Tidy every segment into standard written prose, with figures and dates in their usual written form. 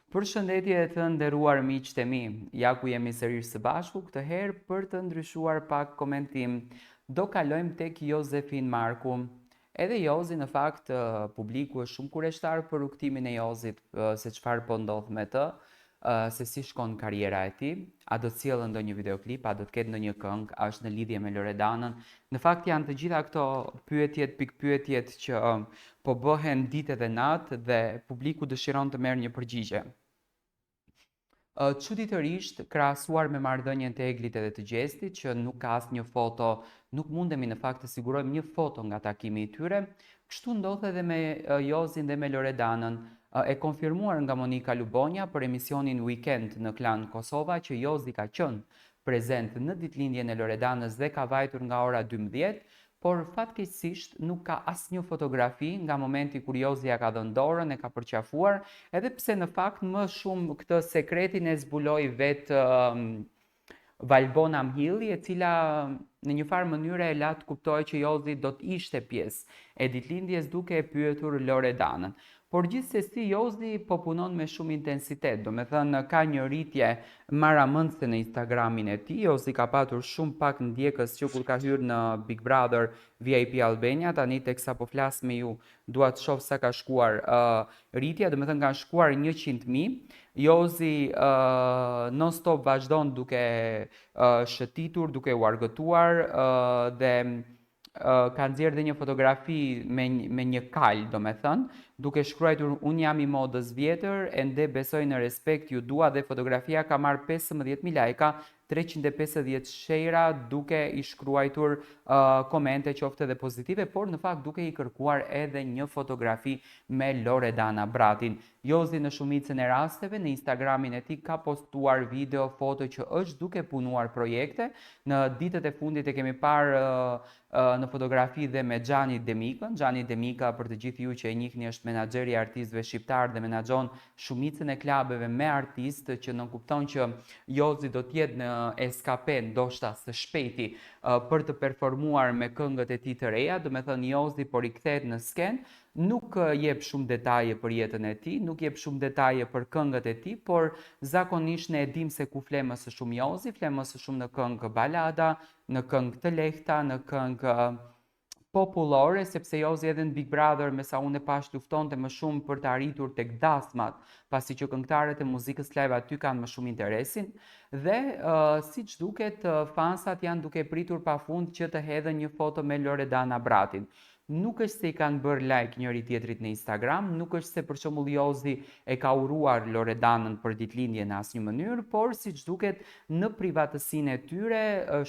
Përshëndetje të nderuar miqtë e mi, ja ku jemi sërish së bashku, këtë herë për të ndryshuar pak komentim, do kalojmë tek Jozefin Marku. Edhe Jozi në fakt publiku është shumë kureshtar për rrugtimin e Jozit, se çfarë po ndodh me të, se si shkon karriera e tij, a do të sjellë ndonjë videoklip, a do të ketë ndonjë këngë, a është në lidhje me Loredanën. Në fakt janë të gjitha këto pikpyetjet që po bëhen ditë dhe natë dhe publiku dëshiron të merr një përgjigje. Çuditërisht, krahasuar me marrëdhënien të Eglit edhe të Gjestit, që nuk ka asnjë foto, nuk mundemi në fakt të sigurojmë një foto nga takimi i tyre, kështu ndodh edhe me Jozin dhe me Loredanën. E konfirmuar nga Monika Lubonja për emisionin Weekend në Klan Kosova që Jozi ka qenë prezent në ditëlindjen e Loredanës dhe ka vajtur nga ora 12, por fatkeqësisht nuk ka asnjë fotografi nga momenti kur Jozi ja ka dhënë dorën, e ka përqafuar, edhe pse në fakt më shumë këtë sekretin e zbuloi vetë Valbona Mhilli, e cila në një farë mënyrë e la të kuptojë që Jozi do të ishte pjesë e ditëlindjes duke e pyetur Loredanën. Por gjithsesi Jozi po punon me shumë intensitet, do me thënë ka një rritje maramëndse në Instagramin e tij. Jozi ka patur shumë pak ndjekës që kur ka hyrë në Big Brother VIP Albania, tani teksa po flas me ju, dua të shoh sa ka shkuar rritja, do me thënë kanë shkuar 100.000. Jozi non stop vazhdon duke shëtitur, duke u argëtuar dhe ka nxjerrë dhe një fotografi me një kal, do me thënë, duke shkruar unë jam i modës vjetër, ende besoj në respekt, ju dua, dhe fotografia ka marrë 15.000 lajka, 350 shejra, duke i shkruar komente qoftë edhe pozitive, por në fakt duke i kërkuar edhe një fotografi me Loredana Bratin. Jozi në shumicën e rasteve në Instagramin e tij ka postuar video, foto që është duke punuar projekte. Në ditët e fundit e kemi parë në fotografi dhe me Xhani Demikën. Xhani Demika, për të gjithë ju që e njihni, është menaxheri i artistëve shqiptar dhe menaxhon shumicën e klubeve me artistë, që nënkupton që Jozi do të jetë në SKP ndoshta së shpejti për të performuar me këngët e tij të reja, do me thënë Jozi po rikthehet në skenë, nuk jep shumë detaje për jetën e tij, nuk jep shumë detaje për këngët e tij, por zakonisht ne e dim se ku fle më së shumë Jozi, fle më së shumë në këngë balada, në këngë të lehta, në këngë popullore, sepse Jozi edhe në Big Brother, me sa unë e pash, luftonte më shumë për të arritur tek dasmat, pasi që këngëtarët e muzikës live aty kanë më shumë interesin, dhe siç duket, fansat janë duke pritur pafund që të hedhën një foto me Loredana Bratin. Nuk është se i kanë bërë like njëri tjetrit në Instagram, nuk është se për shembull Jozi e ka uruar Loredanën për ditëlindje në asnjë mënyrë, por siç duket në privatësinë e tyre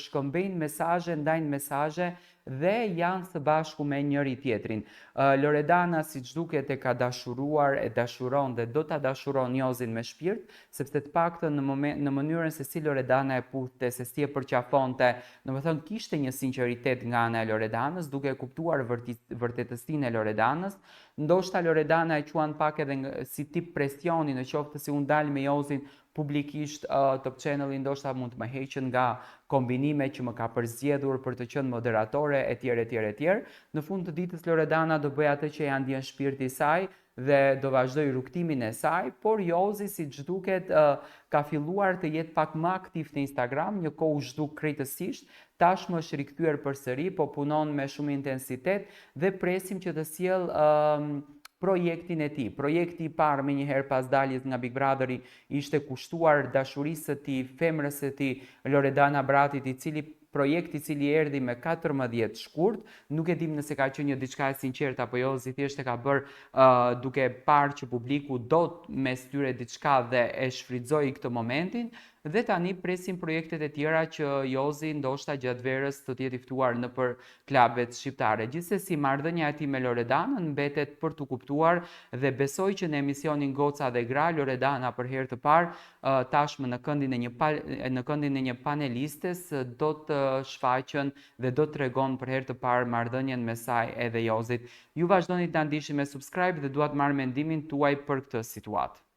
shkëmbejnë mesazhe, ndajnë mesazhe dhe janë së bashku me njëri tjetrin. Loredana siç duket e ka dashuruar, e dashuron dhe do ta dashuron Jozin me shpirt, sepse të paktën në mënyrën se si Loredana e puthte, se si e përqafonte, domethënë kishte një sinqeritet nga ana e Loredanës, duke kuptuar vërtetësinë e Loredanës. Ndoshta Loredana e quan pak edhe si tip presioni, në qoftë se unë dal me Jozin publikisht, Top Channel ndoshta mund të më heqën nga kombinime që më ka përzgjedhur për të qenë moderatore etj. Në fund të ditës Loredana do bëj atë që ja ndjen shpirti i saj dhe do vazhdoj rrugtimin e saj, por Jozi siç duket ka filluar të jetë pak më aktiv në Instagram, një kohë u zhduk krejtësisht, tashmë është rikthyer përsëri, po punon me shumë intensitet dhe presim që të sjellë projektin e tij. Projekti i parë më njëherë pas daljes nga Big Brotheri ishte kushtuar dashurisë së tij, femrës së tij, Loredana Bratit, projekt i cili erdhi me 14 shkurt, nuk e dim nëse ka qenë një diçka e sinqertë apo jo, si thjesht e ka bërë duke parë që publiku do mes tyre diçka dhe e shfrytëzoi këtë momentin. Dhe tani presim projektet e tjera që Jozi ndoshta gjatë verës të jetë i ftuar nëpër klubet shqiptare. Gjithsesi, marrëdhënia e tij me Loredanën mbetet për të kuptuar dhe besoj që në emisionin Goca dhe Gra, Loredana për herë të parë tashmë në këndin e një panelistes do të shfaqen dhe do të tregon për herë të parë marrëdhënien me saj edhe Jozit. Ju vazhdoni të na ndiqni me subscribe dhe dua të marr mendimin tuaj për këtë situatë.